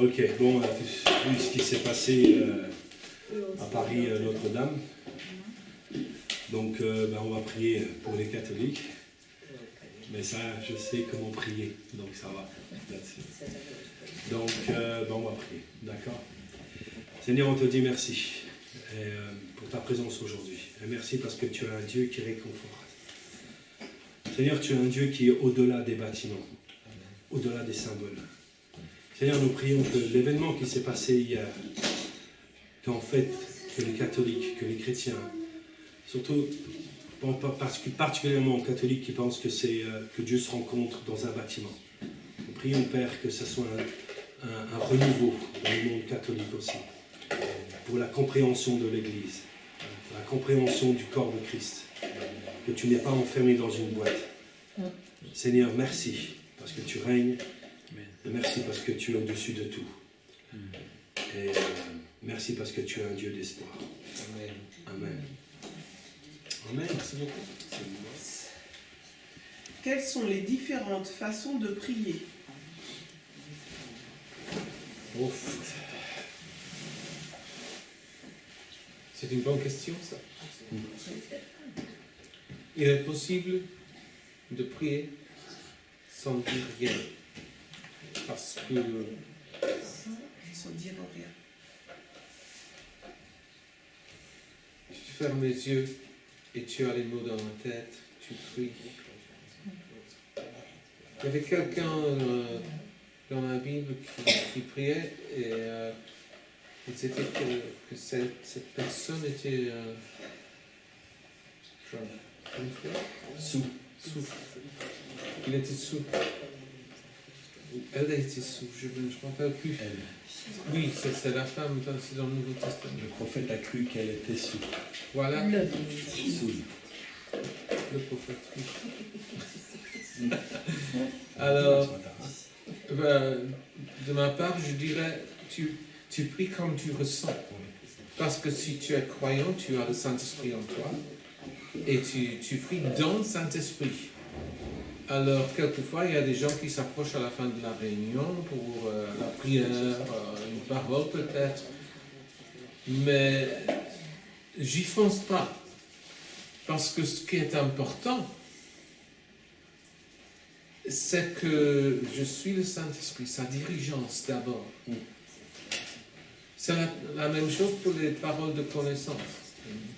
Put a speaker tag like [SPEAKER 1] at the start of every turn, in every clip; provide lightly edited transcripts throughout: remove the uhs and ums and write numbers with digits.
[SPEAKER 1] Ok, bon, on a vu ce qui s'est passé à Paris Notre-Dame. Donc, on va prier pour les catholiques. Mais ça, je sais comment prier, donc ça va. Donc, on va prier, d'accord? Seigneur, on te dit merci pour ta présence aujourd'hui. Et merci parce que tu es un Dieu qui réconforte. Seigneur, tu es un Dieu qui est au-delà des bâtiments, au-delà des symboles. Seigneur, nous prions que l'événement qui s'est passé hier, qu'en fait, que les catholiques, que les chrétiens, surtout particulièrement aux catholiques qui pensent que c'est que Dieu se rencontre dans un bâtiment. Nous prions, Père, que ce soit un renouveau dans le monde catholique aussi, pour la compréhension de l'Église, la compréhension du corps de Christ, que tu n'es pas enfermé dans une boîte. Seigneur, merci, parce que tu règnes, et merci parce que tu es au-dessus de tout. Et merci parce que tu es un Dieu d'espoir. Amen. Amen. Amen. Merci beaucoup.
[SPEAKER 2] Quelles sont les différentes façons de prier?
[SPEAKER 3] C'est une bonne question, ça. Il est possible de prier sans dire rien. Parce que...
[SPEAKER 2] Sans dire rien.
[SPEAKER 3] Tu fermes les yeux et tu as les mots dans la tête, tu pries. Il y avait quelqu'un dans la Bible qui priait et c'était que cette personne était sous. Il était sous. Elle était sous, je ne me rappelle plus. Oui, c'est la femme dans le Nouveau Testament.
[SPEAKER 1] Le prophète a cru qu'elle était sous.
[SPEAKER 3] Voilà.
[SPEAKER 1] Sous.
[SPEAKER 3] Le prophète, oui. Alors, de ma part, je dirais, tu pries comme tu ressens. Parce que si tu es croyant, tu as le Saint-Esprit en toi. Et tu pries dans le Saint-Esprit. Alors, quelquefois, il y a des gens qui s'approchent à la fin de la réunion pour la prière, une parole peut-être. Mais j'y fonce pas. Parce que ce qui est important, c'est que je suis le Saint-Esprit, sa dirigeance d'abord. C'est la même chose pour les paroles de connaissance.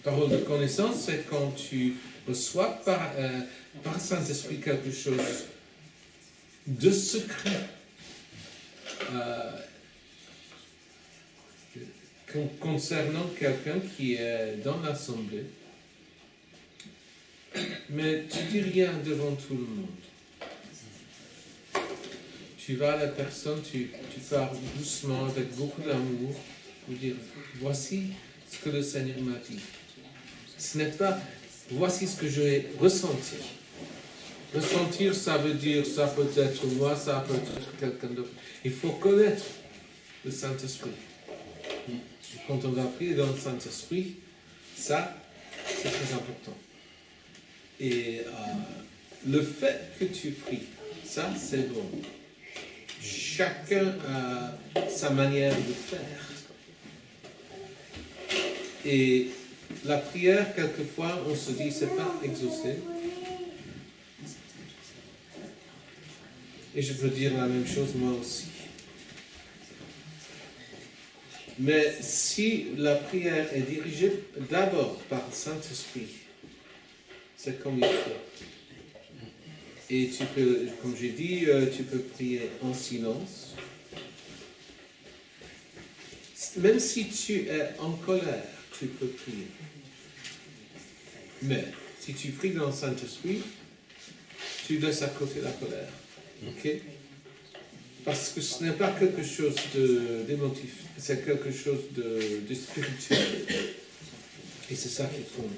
[SPEAKER 3] Parole de connaissance, c'est quand tu reçois par Saint-Esprit quelque chose de secret concernant quelqu'un qui est dans l'assemblée, mais tu dis rien devant tout le monde. Tu vas à la personne, tu parles doucement, avec beaucoup d'amour, pour dire, voici ce que le Seigneur m'a dit. Ce n'est pas, voici ce que j'ai ressenti. Ressentir, ça veut dire, ça peut être moi, ça peut être quelqu'un d'autre. Il faut connaître le Saint-Esprit. Quand on va prier dans le Saint-Esprit, ça, c'est très important. Et le fait que tu pries, ça, c'est bon. Chacun a sa manière de faire. Et la prière, quelquefois, on se dit, c'est pas exaucé. Et je veux dire la même chose moi aussi. Mais si la prière est dirigée d'abord par le Saint-Esprit, c'est comme il faut. Et tu peux, comme j'ai dit, tu peux prier en silence. Même si tu es en colère, tu peux prier. Mais si tu pries dans le Saint-Esprit, tu laisses à côté la colère. Ok? Parce que ce n'est pas quelque chose d'émotif, c'est quelque chose de spirituel. Et c'est ça qui compte.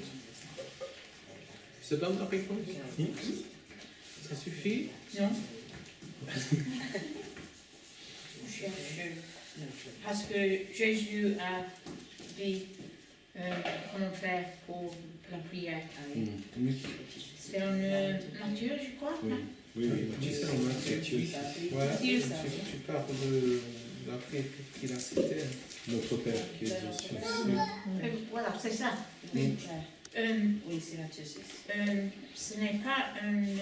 [SPEAKER 3] C'est bon la réponse? Ça suffit?
[SPEAKER 4] Non. Parce que Jésus a dit comment faire pour la prière. C'est en nature, je crois.
[SPEAKER 1] Oui.
[SPEAKER 3] Tu sais, en Matthieu, voilà, tu parles dois prier pour qu'il a cité.
[SPEAKER 1] Notre Père qui est aux cieux.
[SPEAKER 4] Voilà, c'est ça.
[SPEAKER 3] Oui.
[SPEAKER 5] Oui, c'est la justice.
[SPEAKER 4] Ce n'est pas une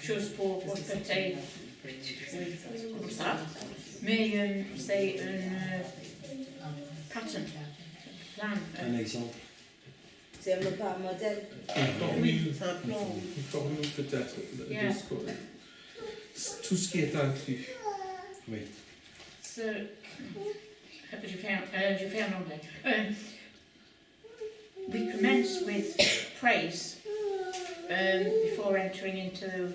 [SPEAKER 4] chose pour répéter comme ça, mais c'est un pattern, plan.
[SPEAKER 1] Un exemple.
[SPEAKER 5] C'est pas un modèle.
[SPEAKER 3] Une
[SPEAKER 2] C'est un plan.
[SPEAKER 3] formule peut-être.
[SPEAKER 4] Yeah.
[SPEAKER 3] Tout ce qui est inclus.
[SPEAKER 1] Oui.
[SPEAKER 4] Je fais en anglais. We commence with praise before entering into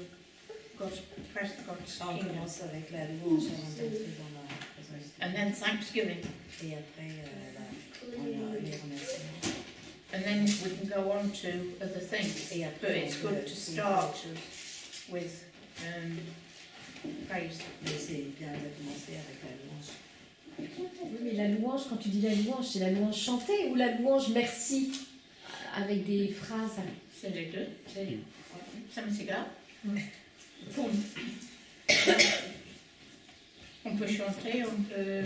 [SPEAKER 4] God's
[SPEAKER 5] On
[SPEAKER 4] kingdom,
[SPEAKER 5] commence avec la louange avant d'entrer dans la présence.
[SPEAKER 4] and then thanksgiving,
[SPEAKER 5] Et après, on a les remerciements.
[SPEAKER 4] and then we can go on to other things.
[SPEAKER 5] Et
[SPEAKER 4] But
[SPEAKER 5] après,
[SPEAKER 4] it's
[SPEAKER 5] on
[SPEAKER 4] good
[SPEAKER 5] peut
[SPEAKER 4] to
[SPEAKER 5] prier
[SPEAKER 4] start
[SPEAKER 5] quelque chose.
[SPEAKER 4] with praise.
[SPEAKER 5] Mais c'est bien de commencer avec la louange.
[SPEAKER 6] Oui, mais la louange, quand tu dis la louange, c'est la louange chantée ou la louange merci avec des phrases.
[SPEAKER 4] C'est les deux. Ça me s'égare.
[SPEAKER 6] Mm.
[SPEAKER 4] On peut chanter, on peut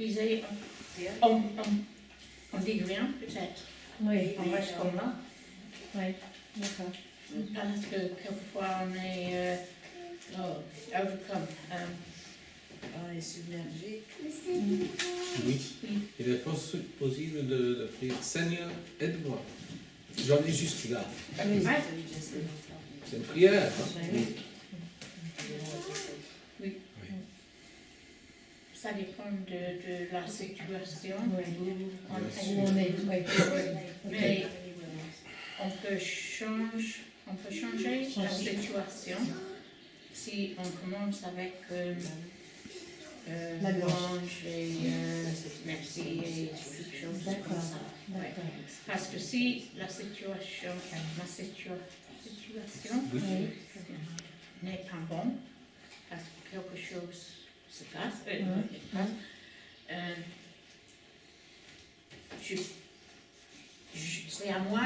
[SPEAKER 4] liser,
[SPEAKER 5] Bien.
[SPEAKER 4] on dit rien peut-être.
[SPEAKER 6] Oui,
[SPEAKER 4] On reste comme là.
[SPEAKER 6] oui, d'accord.
[SPEAKER 4] Parce que quelquefois on est overcome.
[SPEAKER 5] On est submergé.
[SPEAKER 3] Oui. Il est possible de prier Seigneur, aide-moi. J'en ai juste là.
[SPEAKER 6] Oui.
[SPEAKER 4] Ouais.
[SPEAKER 3] C'est une prière. Hein?
[SPEAKER 4] Ça dépend de la situation.
[SPEAKER 6] Où on est, oui.
[SPEAKER 4] Mais on peut changer la situation si on commence avec
[SPEAKER 6] La louange.
[SPEAKER 4] louange et merci et toutes choses comme
[SPEAKER 6] D'accord.
[SPEAKER 4] ça. Ouais.
[SPEAKER 6] D'accord.
[SPEAKER 4] Parce que si la situation
[SPEAKER 6] Oui.
[SPEAKER 4] n'est pas bonne, parce que quelque chose se passe, c'est à moi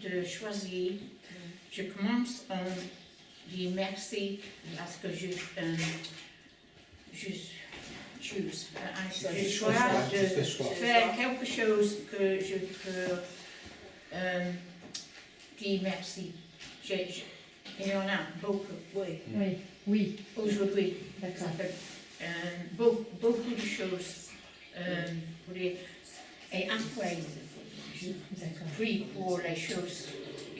[SPEAKER 4] de choisir. Je commence en disant merci parce que je choose. Je choisis
[SPEAKER 3] Tu fais choix.
[SPEAKER 4] de faire quelque chose que je peux dire merci. Il y en a beaucoup
[SPEAKER 5] Oui.
[SPEAKER 6] Oui, oui,
[SPEAKER 4] aujourd'hui.
[SPEAKER 6] d'accord.
[SPEAKER 4] Ça fait beaucoup de choses pour dire. Et après, je
[SPEAKER 6] D'accord.
[SPEAKER 4] prie pour les choses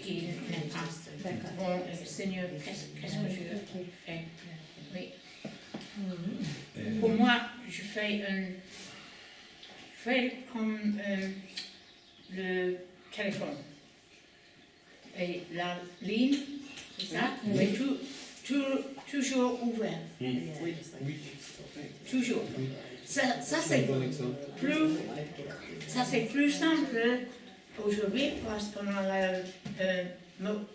[SPEAKER 4] qui ne pas.
[SPEAKER 6] D'accord.
[SPEAKER 4] Bon, Seigneur, qu'est-ce que je
[SPEAKER 6] Ok.
[SPEAKER 4] fais? Oui.
[SPEAKER 6] Mhm.
[SPEAKER 4] Pour moi, je fais comme le téléphone. Et la ligne, c'est ça,
[SPEAKER 6] Oui.
[SPEAKER 4] est toujours ouvert.
[SPEAKER 3] Oui.
[SPEAKER 4] Toujours.
[SPEAKER 3] Oui.
[SPEAKER 4] Ça
[SPEAKER 3] C'est un
[SPEAKER 4] c'est
[SPEAKER 3] bon exemple.
[SPEAKER 4] plus simple aujourd'hui parce qu'on a le mobile.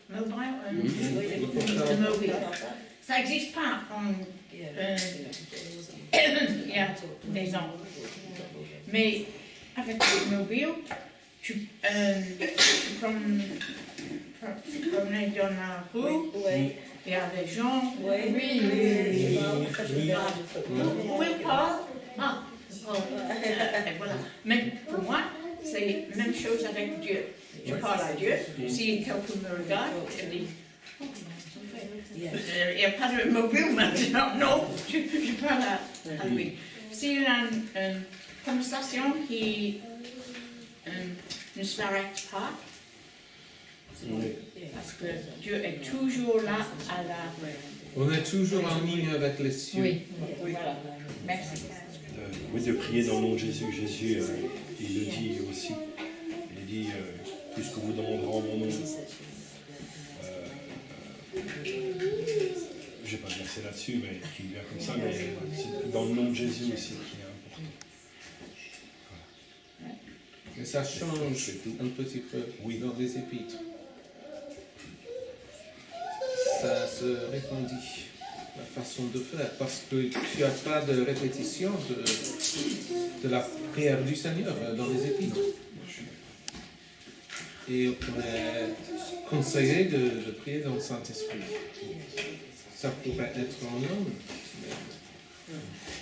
[SPEAKER 4] Le mobile. Ça n'existe pas quand il y a des gens. Mais avec le mobile, tu promener dans la rue,
[SPEAKER 5] Oui.
[SPEAKER 4] il y a des gens.
[SPEAKER 5] Oui.
[SPEAKER 6] Oui,
[SPEAKER 4] Où ils parlent. Ah, et voilà. Mais pour moi, c'est la même chose avec Dieu. Je parle à Dieu. Si quelqu'un me regarde, je dis, il n'y a pas de mobile maintenant. Non, je parle à lui. S'il y a une conversation qui ne s'arrête pas, c'est bon. Parce que Dieu est toujours là à la...
[SPEAKER 3] On est toujours en ligne avec les cieux.
[SPEAKER 6] oui.
[SPEAKER 4] Voilà. Merci.
[SPEAKER 1] Oui, de prier dans le nom de Jésus. Jésus, il le dit aussi. Il dit, tout ce que vous demanderez en mon nom. Je ne vais pas verser là-dessus, mais qui vient comme ça, mais c'est dans le nom de Jésus aussi qui est important.
[SPEAKER 3] Mais ça change un petit peu dans les épîtres. Ça se répandit, la façon de faire, parce que tu n'as pas de répétition de la prière du Seigneur dans les épîtres. Et on est conseillé de prier dans le Saint-Esprit. Ça pourrait être en homme, mais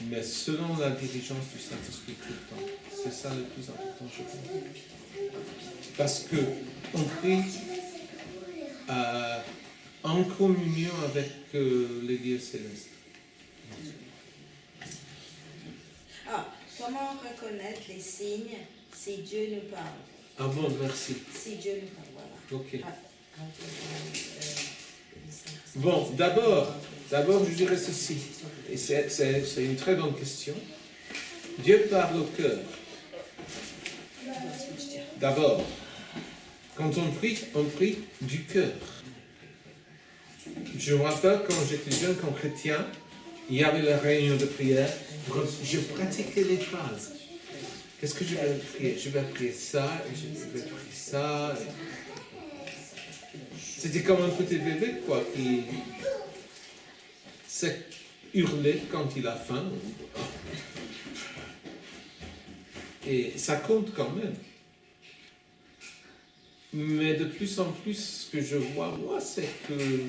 [SPEAKER 3] mais selon la dirigeance du Saint-Esprit tout le temps. C'est ça le plus important, je pense. Parce que on prie en communion avec les dieux célestes.
[SPEAKER 5] Comment reconnaître les signes si Dieu nous parle?
[SPEAKER 3] Ah bon, merci.
[SPEAKER 5] Si Dieu nous parle, voilà.
[SPEAKER 3] Ok. Bon, d'abord, je dirais ceci, et c'est une très bonne question. Dieu parle au cœur. D'abord, quand on prie du cœur. Je me rappelle quand j'étais jeune, comme chrétien, il y avait la réunion de prière, je pratiquais les phrases. Qu'est-ce que je vais prier? Je vais prier ça, je vais prier ça. C'était comme un petit bébé, quoi, qui s'est hurlé quand il a faim. Et ça compte quand même. Mais de plus en plus, ce que je vois, moi, c'est que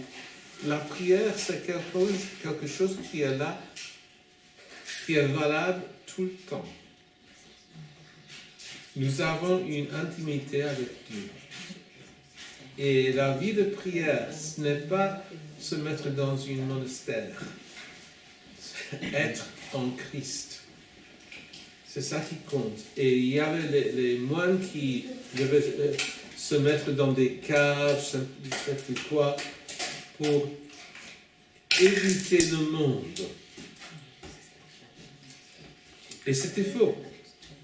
[SPEAKER 3] la prière, c'est quelque chose qui est là, qui est valable tout le temps. Nous avons une intimité avec Dieu. Et la vie de prière, ce n'est pas se mettre dans un monastère, c'est être en Christ. C'est ça qui compte. Et il y avait les moines qui devaient se mettre dans des caves, je sais plus quoi, pour éviter le monde. Et c'était faux.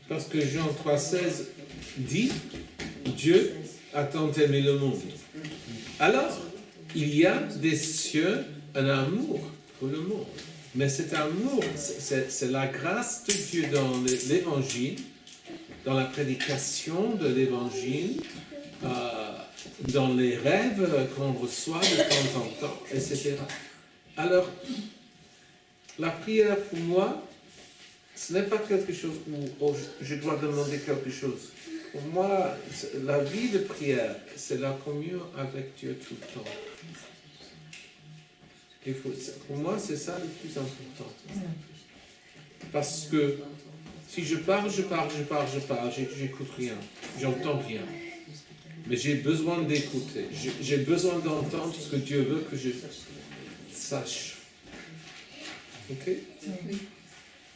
[SPEAKER 3] Parce que Jean 3,16 dit, Dieu a tant aimé le monde. Alors, il y a des cieux un amour pour le monde. Mais cet amour, c'est la grâce de Dieu dans l'évangile, dans la prédication de l'évangile, dans les rêves qu'on reçoit de temps en temps, etc. Alors, la prière pour moi, ce n'est pas quelque chose où je dois demander quelque chose. Pour moi, la vie de prière, c'est la communion avec Dieu tout le temps. Pour moi, c'est ça le plus important. Parce que si je parle, j'écoute rien, j'entends rien. Mais j'ai besoin d'écouter, j'ai besoin d'entendre ce que Dieu veut que je sache. Ok?
[SPEAKER 5] Oui.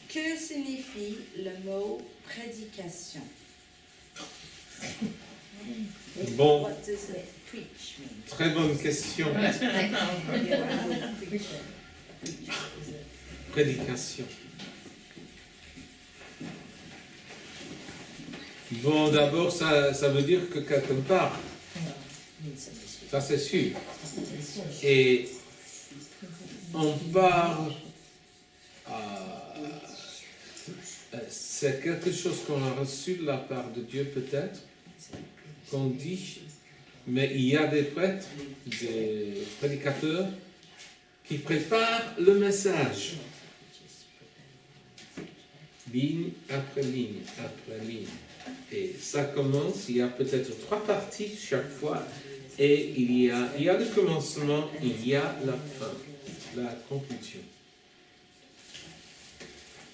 [SPEAKER 5] Que signifie le mot prédication?
[SPEAKER 3] Bon,
[SPEAKER 5] What does preach mean?
[SPEAKER 3] très bonne question. Prédication. Bon, d'abord, ça veut dire que quelqu'un parle. Ça, c'est sûr. Et on parle... c'est quelque chose qu'on a reçu de la part de Dieu, peut-être, qu'on dit, mais il y a des prêtres, des prédicateurs, qui préparent le message. Ligne après ligne, après ligne. Et ça commence, il y a peut-être 3 parties chaque fois, et il y a le commencement, il y a la fin, la conclusion.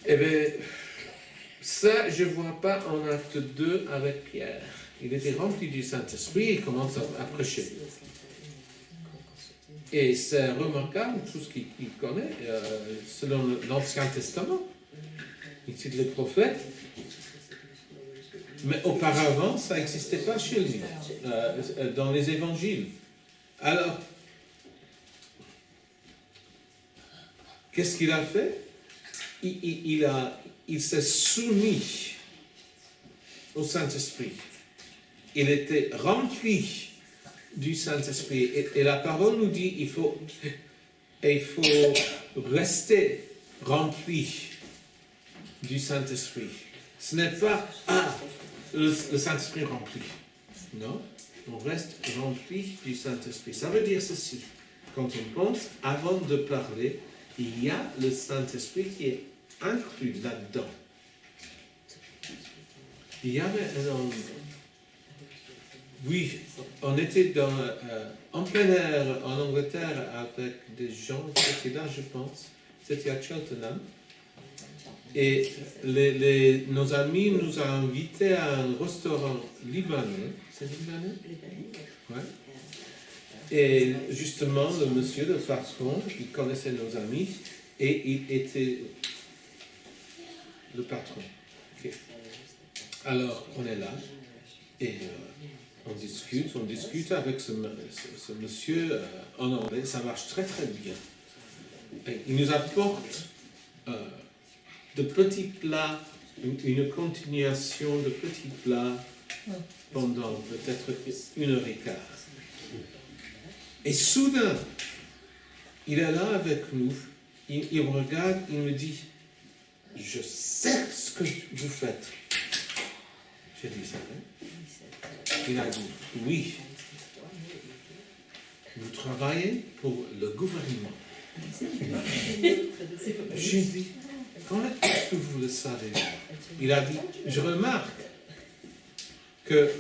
[SPEAKER 3] Eh bien, ça, je ne vois pas en acte 2 avec Pierre. Il était rempli du Saint-Esprit, il commence à prêcher. Et c'est remarquable, tout ce qu'il connaît, selon l'Ancien Testament. Il cite les prophètes. Mais auparavant, ça n'existait pas chez lui, dans les évangiles. Alors, qu'est-ce qu'il a fait? Il s'est soumis au Saint-Esprit. Il était rempli du Saint-Esprit. Et la parole nous dit il faut rester rempli du Saint-Esprit. Ce n'est pas le Saint-Esprit rempli. Non, on reste rempli du Saint-Esprit. Ça veut dire ceci. Quand on pense, avant de parler, il y a le Saint-Esprit qui est inclus là-dedans. Il y avait un homme. Oui, on était en plein air en Angleterre avec des gens, c'était là je pense, c'était à Cheltenham, Et nos amis nous ont invités à un restaurant libanais. C'est libanais? Ouais. Et justement, le monsieur, le patron, il connaissait nos amis et il était le patron. Ok. Alors, on est là et on discute avec ce monsieur en anglais. Ça marche très très bien. Et il nous apporte de petits plats, une continuation de petits plats pendant peut-être 1h15. Et soudain, il est là avec nous, il me regarde, il me dit, je sais ce que vous faites. J'ai dit, c'est vrai? Il a dit, oui. Vous travaillez pour le gouvernement. J'ai dit, comment est-ce que vous le savez? Il a dit, je remarque que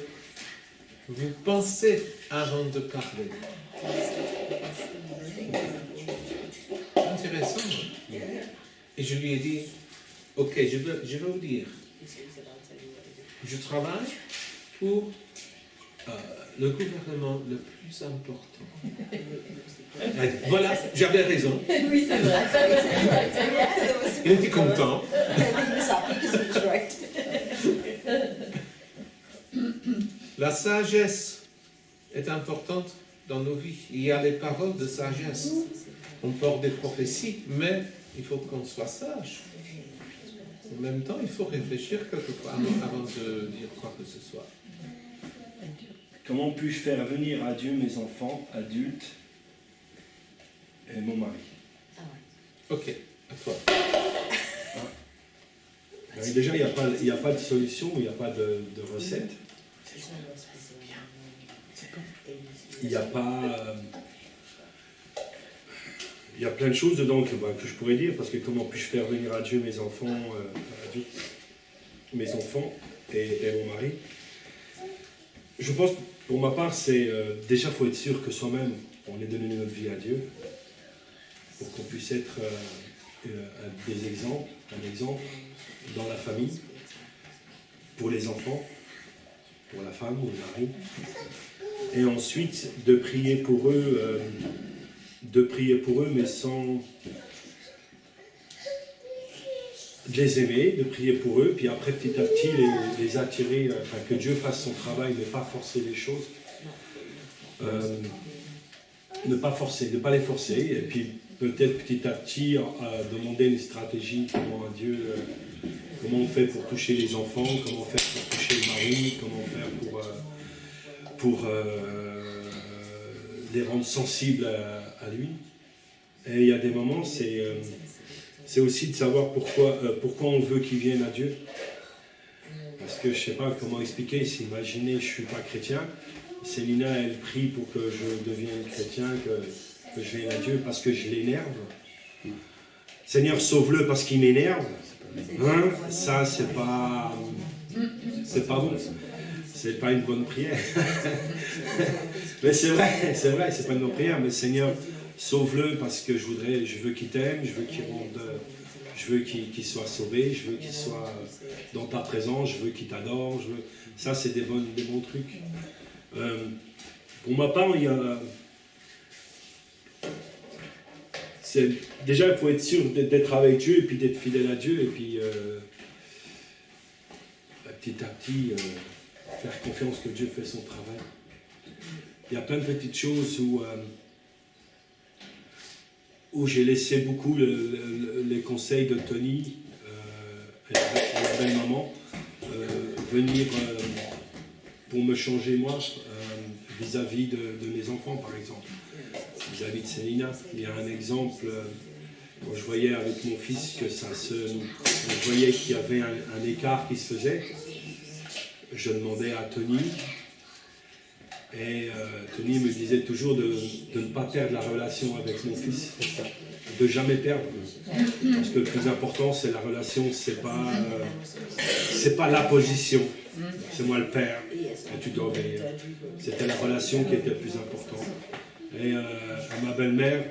[SPEAKER 3] vous pensez avant de parler. Intéressant. Et je lui ai dit, ok, je vais vous dire. Je travaille pour le gouvernement le plus important. Voilà, j'avais raison.
[SPEAKER 6] Oui, c'est vrai.
[SPEAKER 3] Il était content. La sagesse est importante dans nos vies. Il y a les paroles de sagesse. On porte des prophéties, mais il faut qu'on soit sage. En même temps, il faut réfléchir quelquefois avant de dire quoi que ce soit.
[SPEAKER 1] Comment puis-je faire venir à Dieu mes enfants, adultes, et mon mari?
[SPEAKER 3] Ok, à toi.
[SPEAKER 1] Déjà, il n'y a pas de solution, il n'y a pas de recette. Il n'y a pas... il y a plein de choses dedans que je pourrais dire, parce que comment puis-je faire venir à Dieu mes enfants, mes enfants et mon mari? Je pense, pour ma part, c'est déjà, il faut être sûr que soi-même, on ait donné notre vie à Dieu, pour qu'on puisse être un exemple dans la famille, pour les enfants, pour la femme ou le mari. Et ensuite, de prier pour eux, mais sans de les aimer, de prier pour eux, puis après petit à petit les attirer, que Dieu fasse son travail, ne pas forcer les choses, ne pas les forcer, et puis peut-être petit à petit demander une stratégie, comment on fait pour toucher les enfants, comment on fait pour toucher le mari, comment on fait pour les rendre sensibles à lui. Et il y a des moments, c'est aussi de savoir pourquoi on veut qu'ils viennent à Dieu. Parce que je ne sais pas comment expliquer, si imaginez, je ne suis pas chrétien, Célina, elle prie pour que je devienne chrétien, que je vienne à Dieu parce que je l'énerve. Seigneur, sauve-le parce qu'il m'énerve. Hein? Ça, c'est pas bon. C'est pas une bonne prière. Mais c'est vrai, c'est pas une bonne prière. Mais Seigneur, sauve-le parce que je veux qu'il t'aime, je veux qu'il soit sauvé, je veux qu'il soit dans ta présence, je veux qu'il t'adore. Ça, c'est des bons trucs. Pour ma part, déjà, il faut être sûr d'être avec Dieu et puis d'être fidèle à Dieu et puis petit à petit faire confiance que Dieu fait son travail. Il y a plein de petites choses où j'ai laissé beaucoup les conseils de Tony et la belle maman venir pour me changer moi vis-à-vis de mes enfants, par exemple. Vis-à-vis de Célina, il y a un exemple, quand je voyais avec mon fils que je voyais qu'il y avait un écart qui se faisait, je demandais à Tony, et Tony me disait toujours de ne pas perdre la relation avec mon fils, de jamais perdre. Parce que le plus important, c'est la relation, c'est pas la position. C'est moi le père, et tu dois obéir. C'était la relation qui était le plus importante. Et ma belle-mère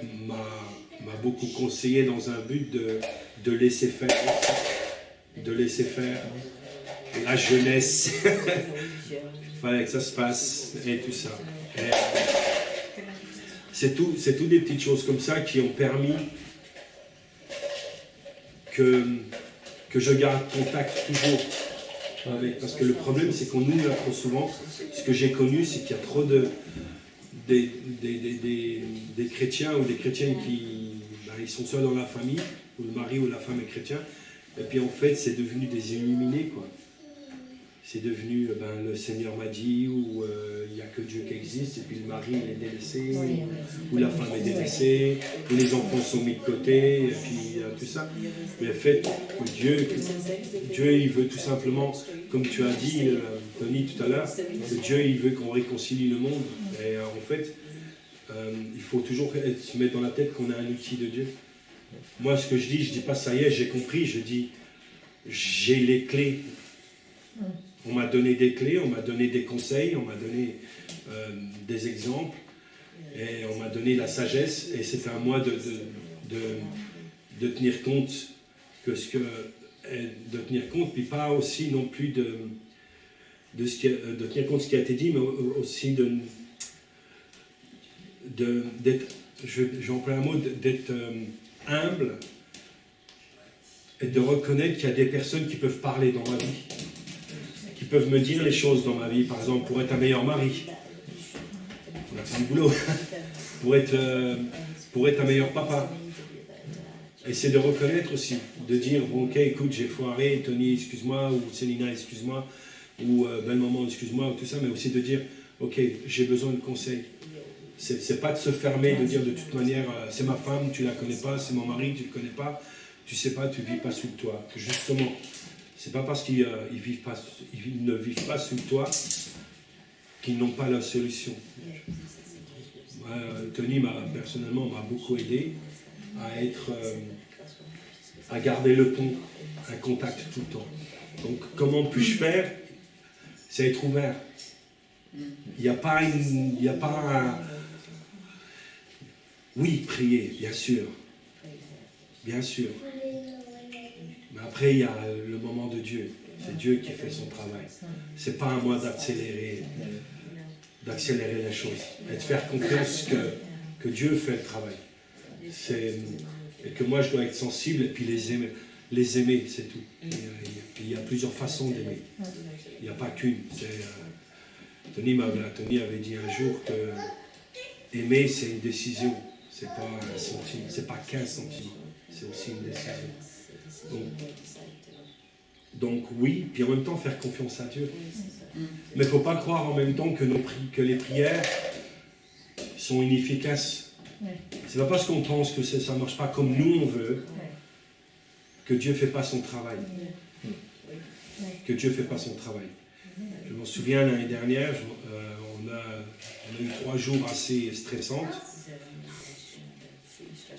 [SPEAKER 1] m'a beaucoup conseillé dans un but de laisser faire, de laisser faire la jeunesse. Il fallait que ça se fasse et tout ça. Et c'est tout des petites choses comme ça qui ont permis que je garde contact toujours avec. Parce que le problème, c'est qu'on nous, là, trop souvent, ce que j'ai connu, c'est qu'il y a trop des chrétiens ou des chrétiennes qui ils sont seuls dans la famille, où le mari ou la femme est chrétien, et puis en fait, c'est devenu des illuminés, quoi. C'est devenu, le Seigneur m'a dit, ou il n'y a que Dieu qui existe, et puis le mari il est délaissé, ou la femme est délaissée, ou les enfants sont mis de côté, et puis tout ça. Mais en fait, Dieu, il veut tout simplement, comme tu as dit, Tony, tout à l'heure, que Dieu, il veut qu'on réconcilie le monde. Et en fait, il faut toujours se mettre dans la tête qu'on a un outil de Dieu. Moi, ce que je dis pas ça y est, j'ai compris, je dis, j'ai les clés. On m'a donné des clés, on m'a donné des conseils, on m'a donné des exemples, et on m'a donné la sagesse, et c'est à moi de tenir compte de tenir compte, puis pas aussi non plus de tenir compte de ce qui a été dit, mais aussi d'être, je vais employer un mot, d'être humble, et de reconnaître qu'il y a des personnes qui peuvent parler dans ma vie, qui peuvent me dire les choses dans ma vie, par exemple, pour être un meilleur mari. On a fait du boulot. pour être un meilleur papa. Et c'est de reconnaître aussi, de dire, bon, ok, écoute, j'ai foiré, Tony, excuse-moi, ou Célina, excuse-moi, ou belle maman, excuse-moi, ou tout ça, mais aussi de dire, ok, j'ai besoin de conseils. C'est pas de se fermer, de dire de toute manière, c'est ma femme, tu la connais pas, c'est mon mari, tu le connais pas, tu sais pas, tu vis pas sous le toit. Justement, c'est pas parce qu'ils ne vivent pas sous le toit qu'ils n'ont pas la solution. Tony, personnellement, m'a beaucoup aidé à garder le pont, un contact tout le temps. Donc, comment puis-je faire? C'est être ouvert. Il n'y a pas un... Oui, prier, bien sûr. Bien sûr. Mais après, il y a le moment de Dieu. C'est Dieu qui fait son travail. C'est pas à moi d'accélérer les choses. Et de faire confiance que Dieu fait le travail. Et que moi, je dois être sensible et puis les aimer, c'est tout. Il y a plusieurs façons d'aimer. Il n'y a pas qu'une. Tony avait dit un jour que aimer, c'est une décision. C'est pas un sentiment. C'est pas qu'un sentiment. C'est aussi une décision. Donc oui, puis en même temps faire confiance à Dieu. Mais il ne faut pas croire en même temps que les prières sont inefficaces. C'est pas parce qu'on pense que ça ne marche pas comme nous on veut que Dieu ne fait pas son travail. Que Dieu ne fait pas son travail. Je m'en souviens l'année dernière, on a eu 3 jours assez stressants.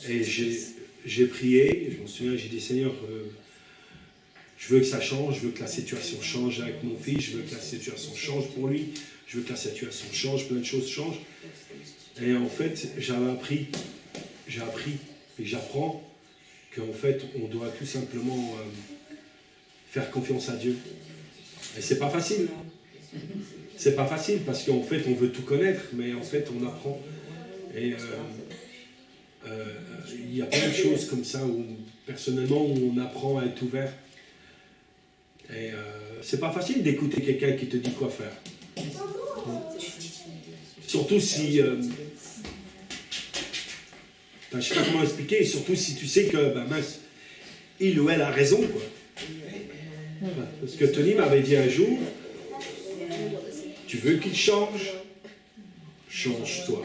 [SPEAKER 1] Et j'ai prié, je m'en souviens, j'ai dit Seigneur, je veux que ça change, je veux que la situation change avec mon fils, je veux que la situation change pour lui, je veux que la situation change, plein de choses changent. Et en fait, j'ai appris et j'apprends qu'en fait, on doit tout simplement faire confiance à Dieu. Et c'est pas facile. C'est pas facile parce qu'en fait, on veut tout connaître, mais en fait, on apprend. Et il y a plein de choses comme ça où, personnellement, on apprend à être ouvert. Et c'est pas facile d'écouter quelqu'un qui te dit quoi faire. Surtout si... je sais pas comment expliquer, surtout si tu sais que, mince, il ou elle a raison, quoi. Parce que Tony m'avait dit un jour, tu veux qu'il change, change-toi.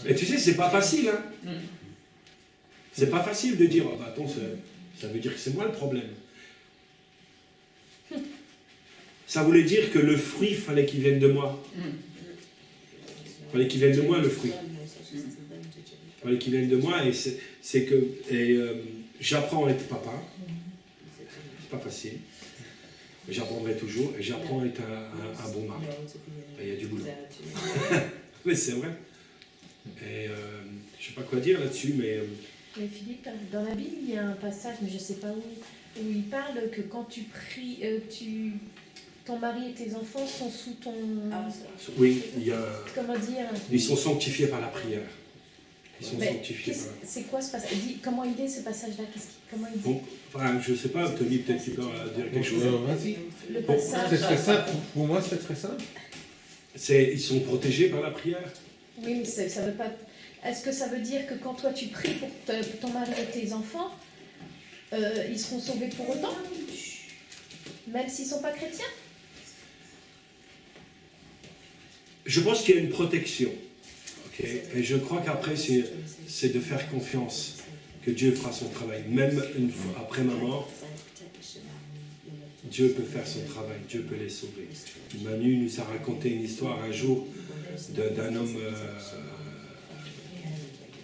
[SPEAKER 1] Et tu sais, c'est pas facile, hein. C'est pas facile de dire, attends, ça veut dire que c'est moi le problème. Ça voulait dire que le fruit, fallait qu'il vienne de moi. Fallait qu'il vienne de moi, le fruit. Fallait qu'il vienne de moi, et c'est que j'apprends à être papa. C'est pas facile. Mais j'apprendrai toujours, et j'apprends à être un bon mari. Il y a du boulot. Mais c'est vrai. Et je sais pas quoi dire là-dessus, mais
[SPEAKER 6] Mais Philippe, dans la Bible, il y a un passage, mais je ne sais pas où il parle que quand tu pries, ton mari et tes enfants sont sous ton...
[SPEAKER 1] oui, il y a,
[SPEAKER 6] Comment dire?
[SPEAKER 1] ils sont sanctifiés par la prière. Ils sont
[SPEAKER 6] Mais
[SPEAKER 1] sanctifiés par la
[SPEAKER 6] c'est quoi ce passage? Comment il est ce passage-là? Comment il dit?
[SPEAKER 1] Bon, enfin, je sais pas, Tony, peut-être tu peux dire quelque chose.
[SPEAKER 3] Vas-y.
[SPEAKER 6] Le
[SPEAKER 1] Bon,
[SPEAKER 6] passage...
[SPEAKER 3] C'est très simple. Pour moi, c'est très simple.
[SPEAKER 1] Ils sont protégés par la prière.
[SPEAKER 6] Oui, mais ça veut pas... Est-ce que ça veut dire que quand toi tu pries pour ton mari et tes enfants, ils seront sauvés pour autant? Même s'ils ne sont pas chrétiens?
[SPEAKER 1] Je pense qu'il y a une protection. Ok. Et je crois qu'après, c'est de faire confiance que Dieu fera son travail. Même une fois après ma mort, Dieu peut faire son travail, Dieu peut les sauver. Manu nous a raconté une histoire un jour d'un homme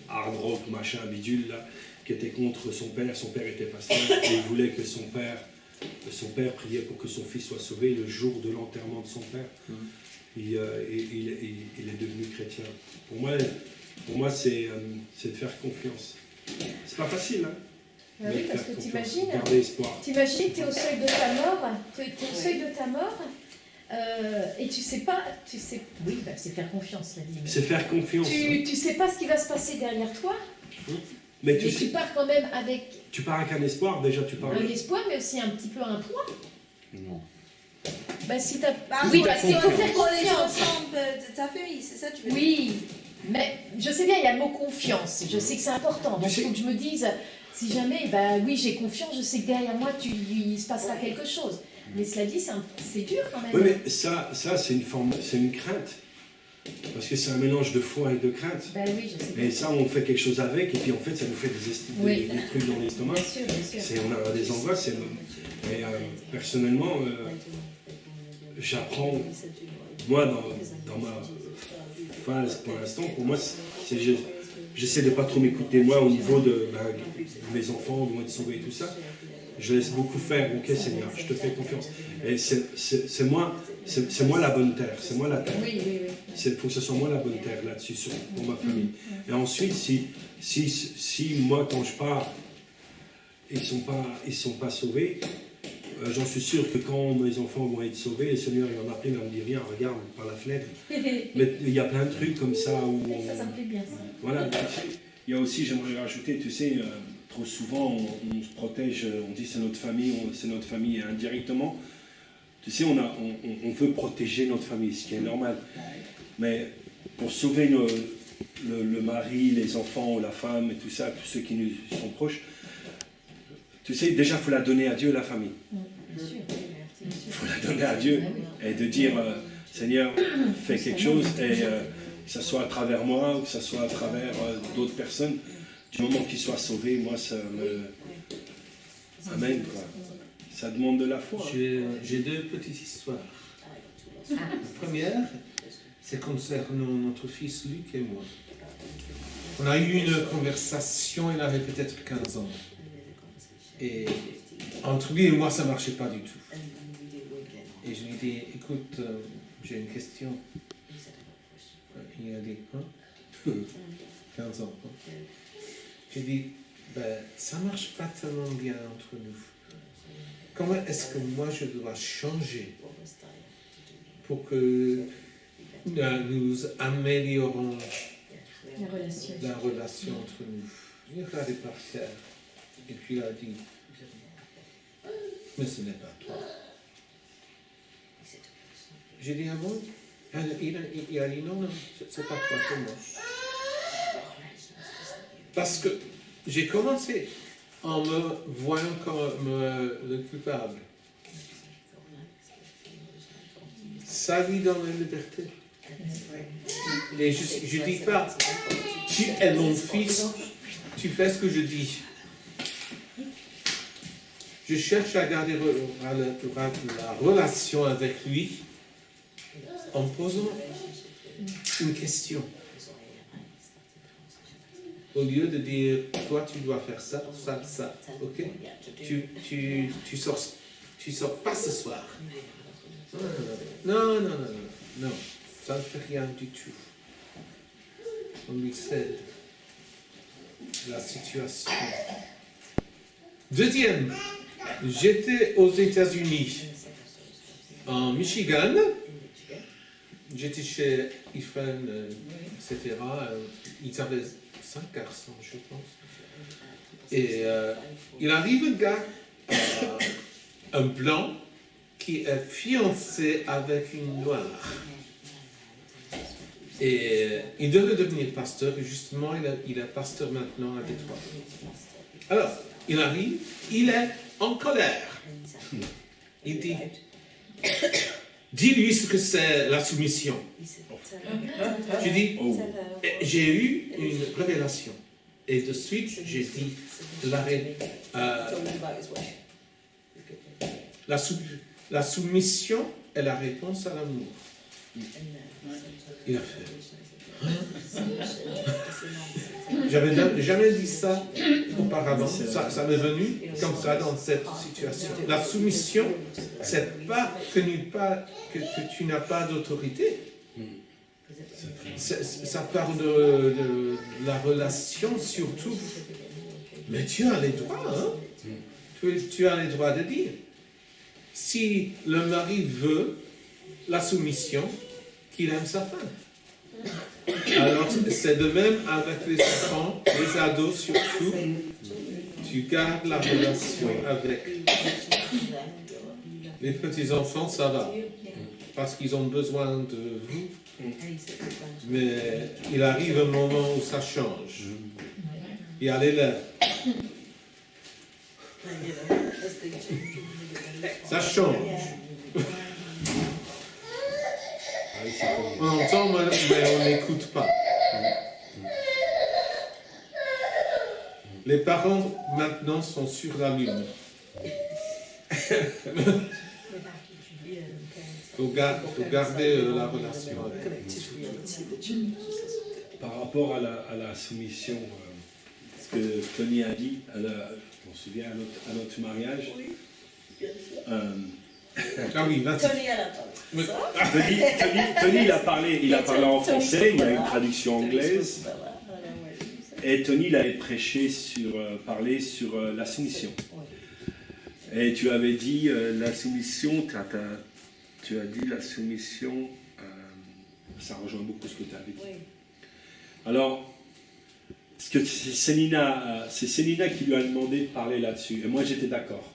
[SPEAKER 1] hard rock, machin, bidule, là, qui était contre son père. Son père était pasteur et il voulait que son père priait pour que son fils soit sauvé le jour de l'enterrement de son père. Il est devenu chrétien. Pour moi c'est de faire confiance. C'est pas facile, hein?
[SPEAKER 6] Ah oui, parce que t'imagines,
[SPEAKER 1] garder espoir.
[SPEAKER 6] tu es au seuil de ta mort, tu es au seuil de ta mort, et tu sais, oui, c'est faire confiance, la vie.
[SPEAKER 1] C'est faire confiance.
[SPEAKER 6] Tu sais pas ce qui va se passer derrière toi,
[SPEAKER 1] Mais
[SPEAKER 6] tu pars quand même avec
[SPEAKER 1] tu pars avec un espoir, déjà tu pars.
[SPEAKER 6] un espoir, mais aussi un petit peu un poids.
[SPEAKER 1] Non.
[SPEAKER 6] Bah si t'as...
[SPEAKER 5] Oui,
[SPEAKER 6] parce qu'il faut faire
[SPEAKER 5] pour les
[SPEAKER 6] confiance.
[SPEAKER 5] enfants de ta famille, c'est ça que tu veux dire?
[SPEAKER 6] Oui, mais je sais bien, il y a le mot confiance. Je sais que c'est important. Donc il faut que je me dise, si jamais, oui, j'ai confiance, je sais que derrière moi, il se passera quelque chose. Mais cela dit, c'est dur quand même.
[SPEAKER 1] Oui, mais ça c'est une crainte. Parce que c'est un mélange de foi et de crainte.
[SPEAKER 6] Ben oui, je sais bien.
[SPEAKER 1] Et ça, on fait quelque chose avec, et puis en fait, ça nous fait des trucs dans l'estomac.
[SPEAKER 6] Bien sûr, bien sûr.
[SPEAKER 1] On a des angoisses. Et personnellement, j'apprends, moi, dans ma phase pour l'instant, pour moi, j'essaie de ne pas trop m'écouter, moi, au niveau de mes enfants, vont être sauvés et tout ça. Je laisse beaucoup faire. Ok, Seigneur, je te fais confiance. Et c'est moi la bonne terre, c'est moi la terre.
[SPEAKER 6] Oui, oui, oui.
[SPEAKER 1] Il faut que ce soit moi la bonne terre là-dessus, pour ma famille. Et ensuite, si moi, quand je pars, ils sont pas sauvés, j'en suis sûr que quand mes enfants vont être sauvés, le Seigneur, il en a plein, il va me dire, viens, regarde par la fenêtre. Mais il y a plein de trucs comme ça où...
[SPEAKER 6] Ça me plaît bien, ça.
[SPEAKER 1] Voilà, il y a aussi, j'aimerais rajouter, tu sais, trop souvent, on se protège, on dit c'est notre famille, et indirectement, tu sais, on veut protéger notre famille, ce qui est normal. Mais pour sauver le mari, les enfants, la femme et tout ça, tous ceux qui nous sont proches, tu sais, déjà, il faut la donner à Dieu, la famille.
[SPEAKER 6] Bien sûr.
[SPEAKER 1] Il faut la donner à Dieu et de dire, Seigneur, fais quelque chose, et que ce soit à travers moi ou que ce soit à travers d'autres personnes, du moment qu'ils soient sauvés, moi, ça me... Amen, quoi. Ça demande de la foi.
[SPEAKER 3] J'ai deux petites histoires. La première, c'est concernant notre fils Luc et moi. On a eu une conversation, il avait peut-être 15 ans. Et entre lui et moi, ça ne marchait pas du tout. Et je lui ai dit, écoute, j'ai une question. Il a dit, 15 ans. J'ai dit, ça ne marche pas tellement bien entre nous. Comment est-ce que moi je dois changer pour que nous améliorons la relation entre nous? Il a regardé par terre et puis il a dit, mais ce n'est pas toi. J'ai dit, ah bon? Il a dit, non, c'est pas toi, c'est moi. Parce que j'ai commencé en me voyant comme le coupable. Ça lui donne la liberté. Et je ne dis pas, tu es mon fils, tu fais ce que je dis. Je cherche à garder la relation avec lui en posant une question. Au lieu de dire, toi tu dois faire ça, ça, ça, ok? Tu sors pas ce soir. Non, ça ne fait rien du tout. on lui cède la situation. Deuxième, j'étais aux États-Unis, en Michigan. J'étais chez Ifren, etc. Ils avaient 5 garçons, je pense. Et il arrive un gars, un blanc, qui est fiancé avec une noire. Et il devait devenir pasteur, et justement, il est pasteur maintenant à Détroit. Alors, il arrive, il est en colère. Il dit, dis-lui ce que c'est la soumission. Je dis, j'ai eu une révélation. Et de suite, j'ai dit, la soumission est la réponse à l'amour. Il a fait. J'avais jamais dit ça auparavant. Ça m'est venu comme ça dans cette situation. La soumission, c'est pas que tu n'as pas d'autorité. Ça parle de la relation surtout. Mais tu as les droits, hein? Tu as les droits de dire. Si le mari veut la soumission, qu'il aime sa femme. Alors, c'est de même avec les enfants, les ados surtout. Tu gardes la relation avec. Les petits-enfants, ça va. Parce qu'ils ont besoin de vous. Mais il arrive un moment où ça change. Il y a l'élève. Ça change. On entend, mais on n'écoute pas. Les parents, maintenant, sont sur la lune. Il faut garder la relation.
[SPEAKER 1] Par rapport à la soumission, ce que Tony a dit, je m'en souviens, à notre mariage.
[SPEAKER 3] Ah oui,
[SPEAKER 5] Tony à la table.
[SPEAKER 1] Tony, il a parlé en français, il y a une traduction anglaise. Et Tony, il avait parlé sur la soumission. Et tu avais dit la soumission, tu as dit la soumission, ça rejoint beaucoup ce que tu avais dit. Alors, c'est Célina qui lui a demandé de parler là-dessus. Et moi, j'étais d'accord.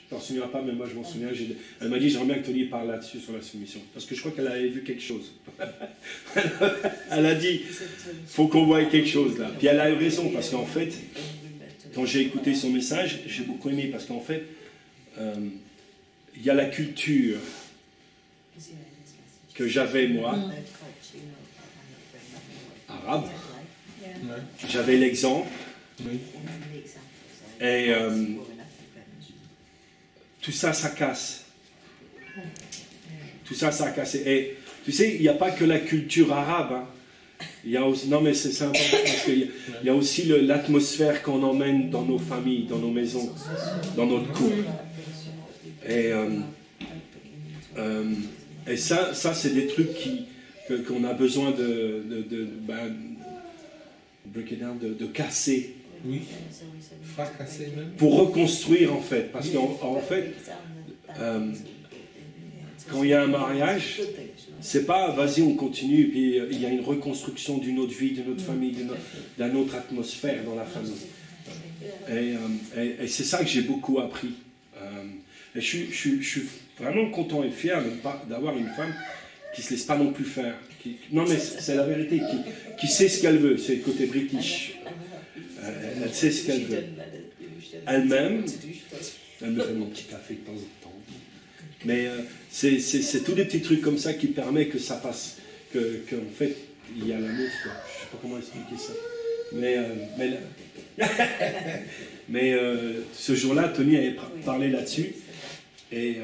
[SPEAKER 1] Je ne t'en souviens pas, mais moi, je m'en souviens. Elle m'a dit, j'aimerais bien que Tony parle là-dessus, sur la soumission. Parce que je crois qu'elle avait vu quelque chose. Elle a dit, il faut qu'on voie quelque chose là. Puis elle a eu raison, parce qu'en fait, quand j'ai écouté son message, j'ai beaucoup aimé, parce qu'en fait, il y a la culture que j'avais, moi, arabe. J'avais l'exemple. Et tout ça, ça casse. Tout ça, ça casse. Et tu sais, il n'y a pas que la culture arabe. Hein. Il y a aussi, non, mais c'est important parce qu'il y a aussi l'atmosphère qu'on emmène dans nos familles, dans nos maisons, dans notre couple. Et ça c'est des trucs qu'on a besoin break it down, de casser.
[SPEAKER 3] Oui, fracasser même.
[SPEAKER 1] Pour reconstruire en fait. Parce qu'en fait, quand il y a un mariage, c'est pas vas-y on continue, et puis il y a une reconstruction d'une autre vie, d'une autre famille, d'une autre atmosphère dans la famille. Et c'est ça que j'ai beaucoup appris. Et je suis vraiment content et fier d'avoir une femme qui ne se laisse pas non plus faire. Non mais c'est la vérité, qui sait ce qu'elle veut, c'est le côté british. Elle sait ce qu'elle veut. Elle-même, elle me fait mon petit café de temps en temps. Mais c'est tous des petits trucs comme ça qui permettent que ça passe, qu'en fait, il y a l'amour. Je ne sais pas comment expliquer ça. Mais ce jour-là, Tony avait parlé là-dessus. Et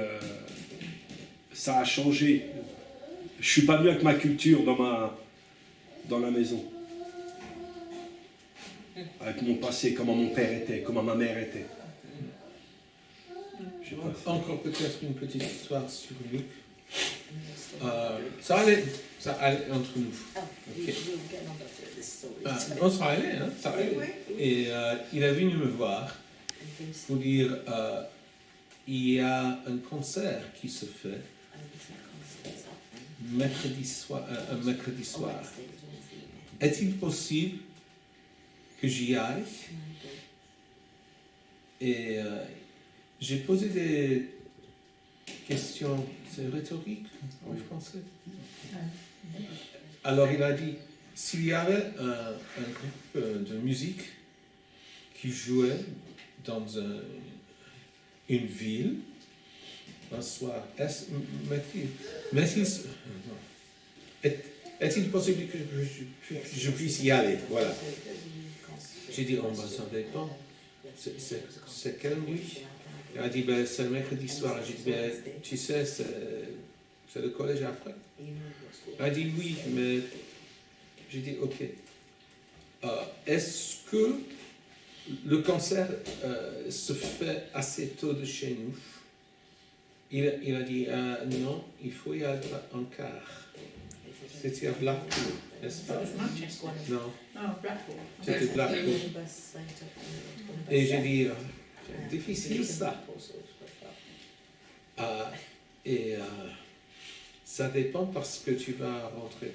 [SPEAKER 1] ça a changé. Je ne suis pas venu avec ma culture dans la maison. Avec mon passé, comment mon père était, comment ma mère était.
[SPEAKER 3] Encore peut-être une petite histoire sur Luc. Ça allait entre nous. Ok. On sera allé, hein, ça allait. Et il est venu me voir pour dire il y a un concert qui se fait mercredi soir. Est-il possible que j'y aille? Et j'ai posé des questions, c'est rhétorique en français. Alors il a dit, s'il y avait un groupe de musique qui jouait dans une ville, un soir, est-il possible que je puisse y aller? Voilà. J'ai dit, ça dépend. C'est quelle nuit? Il a dit, c'est le mercredi soir. J'ai dit, tu sais, c'est le collège après. Il a dit, oui, mais j'ai dit, ok. Est-ce que le concert se fait assez tôt de chez nous? Il a dit, non, il faut y aller en quart. C'était à Blackpool, n'est-ce pas? Non,
[SPEAKER 4] Blackpool.
[SPEAKER 3] c'était Blackpool. Et j'ai dit, c'est difficile ça. Et ça dépend parce que tu vas rentrer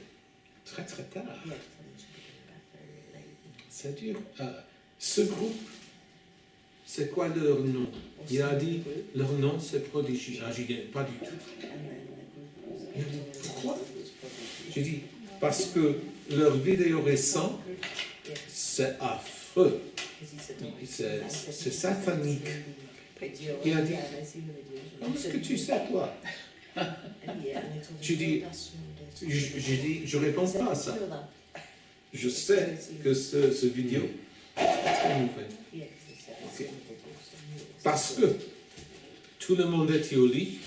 [SPEAKER 3] très très tard. C'est dur. Ce groupe, c'est quoi leur nom? Il a dit, leur nom c'est Prodigy. J'ai dit, pas du tout. Il a dit, pourquoi? J'ai dit, parce que leur vidéo récente, c'est affreux. C'est satanique. Il a dit, comment est-ce que tu sais, toi? J'ai dit, je réponds pas à ça. Je sais que ce vidéo est très mauvais. Okay. Parce que tout le monde était au lit,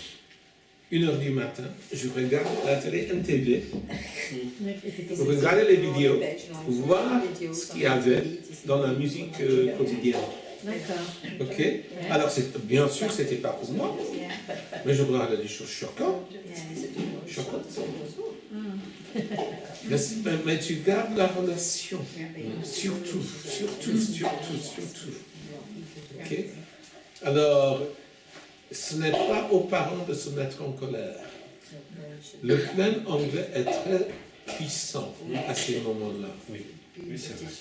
[SPEAKER 3] 1h du matin, je regarde la télé MTV, pour regarder les vidéos, pour voir ce qu'il y avait dans la musique quotidienne.
[SPEAKER 6] D'accord.
[SPEAKER 3] Ok? Alors, bien sûr, c'était pas pour moi, mais je regardais des choses choquantes. Mais tu gardes la relation. Surtout. Ok? Alors, ce n'est pas aux parents de se mettre en colère. Le plein anglais est très puissant à ces moments-là.
[SPEAKER 1] Oui, c'est vrai.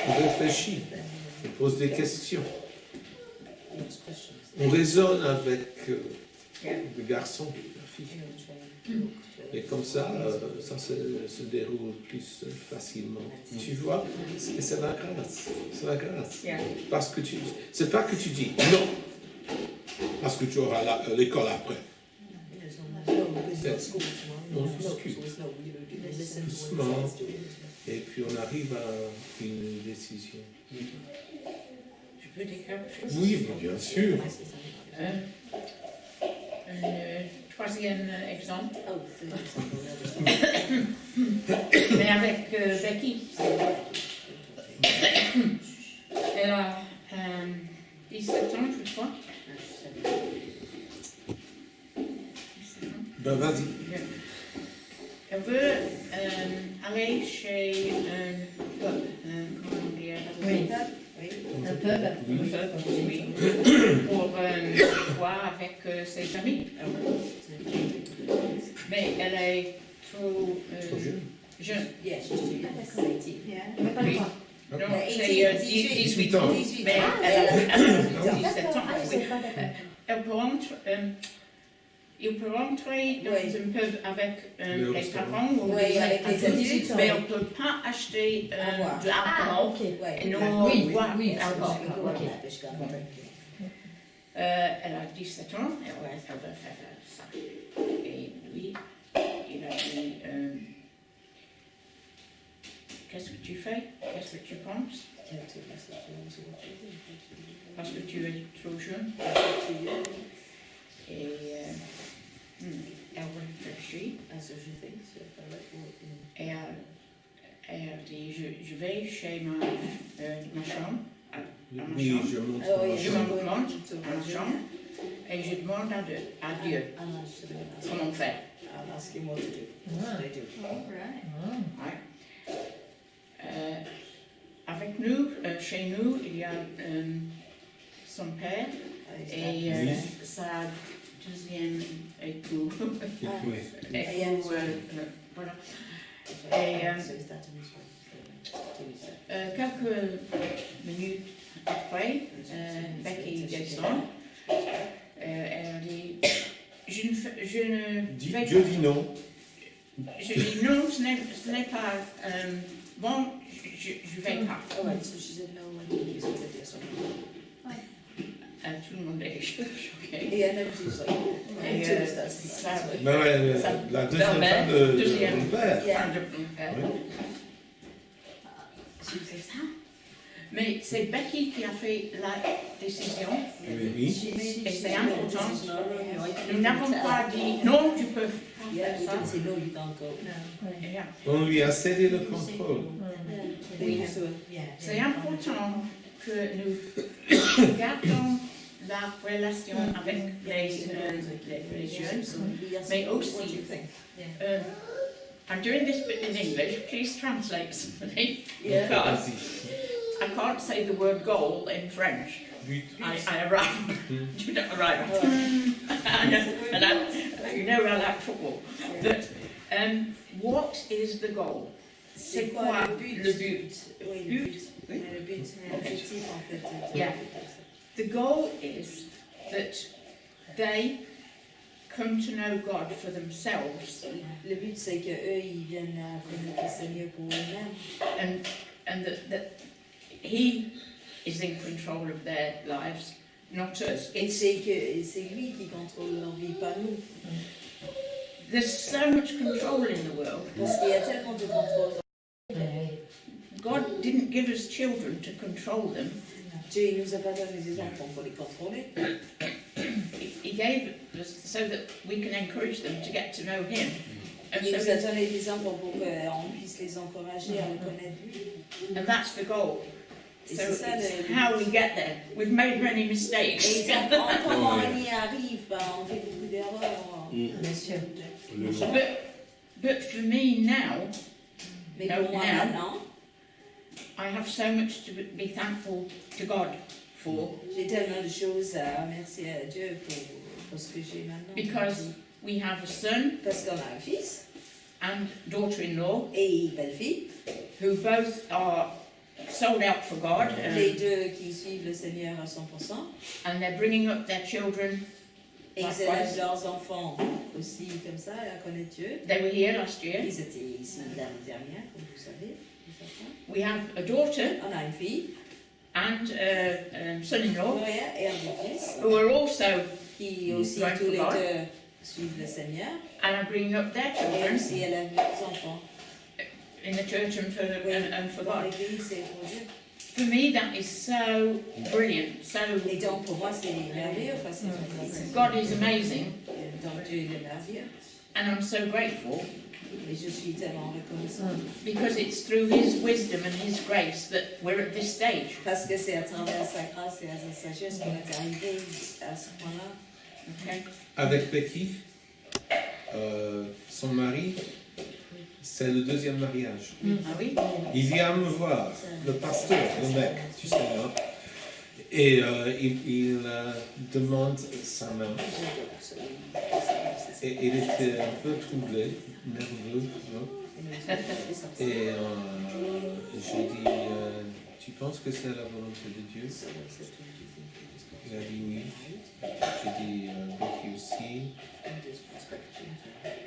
[SPEAKER 3] On réfléchit, on pose des questions. On raisonne avec le garçon, la fille. Et comme ça, ça se déroule plus facilement. Tu vois, et c'est la grâce. C'est la grâce. Parce que c'est pas que tu dis non, parce que tu auras l'école après. On discute doucement, et puis on arrive à une décision.
[SPEAKER 4] Je peux dire quelque chose?
[SPEAKER 3] Oui, bien sûr.
[SPEAKER 4] Un troisième exemple. Mais avec Becky. Elle a 17 ans, je crois. 17 ans.
[SPEAKER 3] Ben vas-y.
[SPEAKER 4] Elle veut aller chez un pub, comment dire?
[SPEAKER 6] Oui. Un pub.
[SPEAKER 4] Oui, pour boire avec ses amis. Mais elle est trop jeune.
[SPEAKER 6] Elle n'a pas le droit.
[SPEAKER 4] Donc c'est 18 ans. Mais elle a 17 ans.
[SPEAKER 6] Ah, je
[SPEAKER 4] Oui.
[SPEAKER 6] sais pas, d'accord.
[SPEAKER 4] Elle peut il peut rentrer dans un pub avec les parents ou
[SPEAKER 5] Oui, avec les
[SPEAKER 4] adultes,
[SPEAKER 6] adultes.
[SPEAKER 4] mais on ne peut pas acheter de
[SPEAKER 6] Ah,
[SPEAKER 4] l'alcool
[SPEAKER 6] ok.
[SPEAKER 4] et non
[SPEAKER 6] Oui,
[SPEAKER 4] boire
[SPEAKER 6] oui,
[SPEAKER 4] d'alcool.
[SPEAKER 6] ok.
[SPEAKER 4] Elle a 17 ans, elle veut faire ça. Et lui, il a dit, qu'est-ce que tu fais? Qu'est-ce que tu penses? Parce que tu es trop jeune. Et elle réfléchit. Et elle dit, je vais chez ma chambre.
[SPEAKER 3] Oui, je montre.
[SPEAKER 4] Je me monte dans la chambre et je demande à Dieu
[SPEAKER 5] And I should have been
[SPEAKER 4] comment faire.
[SPEAKER 5] I'll ask him what to do.
[SPEAKER 6] Ah.
[SPEAKER 5] What to do.
[SPEAKER 4] Ouais. Avec nous, chez nous, il y a son père et sa deuxième époux.
[SPEAKER 1] Oui.
[SPEAKER 4] Époux, voilà. Et
[SPEAKER 5] So is that in his way?
[SPEAKER 4] quelques minutes après, Becky descend. Elle dit, je
[SPEAKER 1] Dieu dit non.
[SPEAKER 4] Je dis non, ce n'est pas bon, je vais pas.
[SPEAKER 5] Oh, right, so she said no, I think he's good at this one.
[SPEAKER 4] Tout le monde est choqué.
[SPEAKER 5] Et elle a dit ça.
[SPEAKER 4] Et ça,
[SPEAKER 1] Ben ouais,
[SPEAKER 4] ça
[SPEAKER 1] la deuxième
[SPEAKER 4] permet-
[SPEAKER 1] femme de
[SPEAKER 4] deuxième.
[SPEAKER 1] mon père.
[SPEAKER 5] Yeah.
[SPEAKER 4] fin de mon père.
[SPEAKER 1] Oui.
[SPEAKER 4] J'ai fait ça. Mais c'est Becky qui a fait la décision.
[SPEAKER 1] Oui.
[SPEAKER 4] Et c'est important. Nous n'avons pas dit non, tu peux pas
[SPEAKER 5] Yeah,
[SPEAKER 4] faire
[SPEAKER 5] we
[SPEAKER 4] ça.
[SPEAKER 5] didn't say no, you can't go.
[SPEAKER 4] Et,
[SPEAKER 1] On lui a cédé le contrôle.
[SPEAKER 5] Oui, so,
[SPEAKER 4] c'est important que nous gardons la relation avec les jeunes. Mais aussi,
[SPEAKER 5] what do you think?
[SPEAKER 4] I'm doing this bit in English, please translate somebody.
[SPEAKER 5] Yeah.
[SPEAKER 4] Because
[SPEAKER 1] Vas-y.
[SPEAKER 4] I can't say the word goal in French.
[SPEAKER 1] But.
[SPEAKER 4] I arrive, you don't arrive. You know I like football. But what is the goal? C'est quoi le but?
[SPEAKER 5] Oui, le but. Le but, l'objectif en fait.
[SPEAKER 4] Yeah. The goal is that they come to know God for themselves
[SPEAKER 5] Le but c'est que eux ils viennent à connaître le Seigneur pour eux-mêmes
[SPEAKER 4] and that He is in control of their lives, not us.
[SPEAKER 5] et c'est lui qui contrôle leur vie, pas nous.
[SPEAKER 4] There's so much control in the world.
[SPEAKER 5] Parce qu'il y a tellement de contrôle.
[SPEAKER 4] God didn't give us children to control them.
[SPEAKER 5] Dieu il nous a pas donné des enfants pour les contrôler.
[SPEAKER 4] He gave us so that we can encourage them to get to know Him. And,
[SPEAKER 5] Il
[SPEAKER 4] so
[SPEAKER 5] nous a donné des enfants pour qu'on puisse les encourager à le connaître lui.
[SPEAKER 4] and that's the goal.
[SPEAKER 5] Et
[SPEAKER 4] So
[SPEAKER 5] c'est ça
[SPEAKER 4] it's
[SPEAKER 5] le
[SPEAKER 4] how we get there. We've made many mistakes.
[SPEAKER 5] Et comment on y arrive, on fait beaucoup d'erreurs.
[SPEAKER 6] Bien sûr.
[SPEAKER 4] But for me now,
[SPEAKER 5] Mais
[SPEAKER 4] No,
[SPEAKER 5] pour moi
[SPEAKER 4] now.
[SPEAKER 5] maintenant,
[SPEAKER 4] I have so much to be thankful to God for
[SPEAKER 5] j'ai tellement de choses à remercier à Dieu pour ce que j'ai maintenant.
[SPEAKER 4] because we have a son
[SPEAKER 5] Parce qu'on a un fils
[SPEAKER 4] and daughter-in-law
[SPEAKER 5] et une belle-fille,
[SPEAKER 4] who both are sold out for God
[SPEAKER 5] les deux qui suivent le Seigneur à 100%,
[SPEAKER 4] and they're bringing up their children.
[SPEAKER 5] et ils élèvent leurs enfants aussi comme ça, à connaître Dieu.
[SPEAKER 4] They were here last year.
[SPEAKER 5] Ils étaient ici l'année dernière, comme vous savez. les enfants.
[SPEAKER 4] We have a daughter
[SPEAKER 5] On a une fille,
[SPEAKER 4] and son-in-law
[SPEAKER 5] Gloria et un fils,
[SPEAKER 4] who are also
[SPEAKER 5] qui aussi
[SPEAKER 4] Right
[SPEAKER 5] tous
[SPEAKER 4] for
[SPEAKER 5] les
[SPEAKER 4] God.
[SPEAKER 5] deux suivent le Seigneur,
[SPEAKER 4] and are bringing up their
[SPEAKER 5] et
[SPEAKER 4] children
[SPEAKER 5] aussi élèvent leurs enfants
[SPEAKER 4] in the church and for
[SPEAKER 5] dans
[SPEAKER 4] God.
[SPEAKER 5] l'église et pour Dieu.
[SPEAKER 4] For me, that is so brilliant. So
[SPEAKER 5] Et donc pour moi c'est merveilleux, parce que
[SPEAKER 4] God is amazing,
[SPEAKER 5] donc Dieu il est merveilleux.
[SPEAKER 4] and I'm so grateful
[SPEAKER 5] Et je suis tellement reconnaissante.
[SPEAKER 4] because it's through His wisdom and His grace that we're at this stage.
[SPEAKER 5] Parce que c'est à travers sa grâce et à sa sagesse qu'on est arrivé à ce point-là.
[SPEAKER 4] Okay.
[SPEAKER 3] Avec Becky, son mari, c'est le deuxième mariage.
[SPEAKER 4] Ah oui?
[SPEAKER 3] Il vient me voir, le pasteur, le mec, tu sais, hein, et il demande sa main. Et il était un peu troublé, nerveux. Hein. Et j'ai dit, tu penses que c'est la volonté de Dieu? Il a dit oui. J'ai dit, Becky aussi.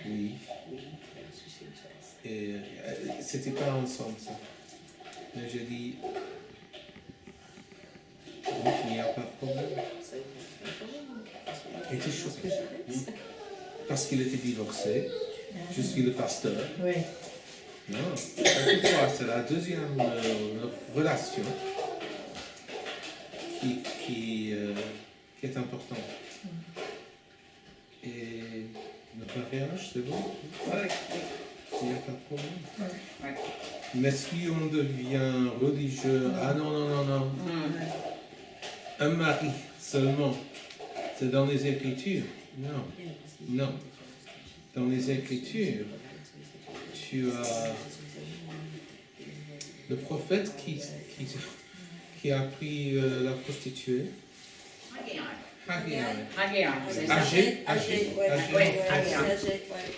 [SPEAKER 3] Oui. Et c'était pas ensemble ça. Mais j'ai dit, oui, il n'y a pas de problème. Il était choqué. Parce qu'il était divorcé. Je suis le pasteur.
[SPEAKER 6] Oui.
[SPEAKER 3] Non, quelquefois, c'est la deuxième relation qui est importante. Et notre mariage, c'est bon?
[SPEAKER 4] Ouais.
[SPEAKER 3] Il n'y a pas de problème.
[SPEAKER 4] Ouais.
[SPEAKER 3] Mais si on devient religieux, ah non, non, non, non. Un mari seulement, C'est dans les Écritures. Non. Non. Dans les Écritures, tu as le prophète qui a pris la prostituée. Haggai.
[SPEAKER 4] Haggai, c'est ça.
[SPEAKER 3] Agé.
[SPEAKER 4] Oui, Haggai.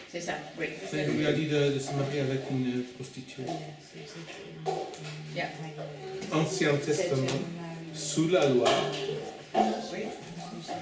[SPEAKER 4] C'est ça, oui.
[SPEAKER 3] Il lui a dit de se marier avec une prostituée.
[SPEAKER 4] Yeah.
[SPEAKER 3] Ancien Testament, sous la loi.
[SPEAKER 4] Oui.
[SPEAKER 1] Ça,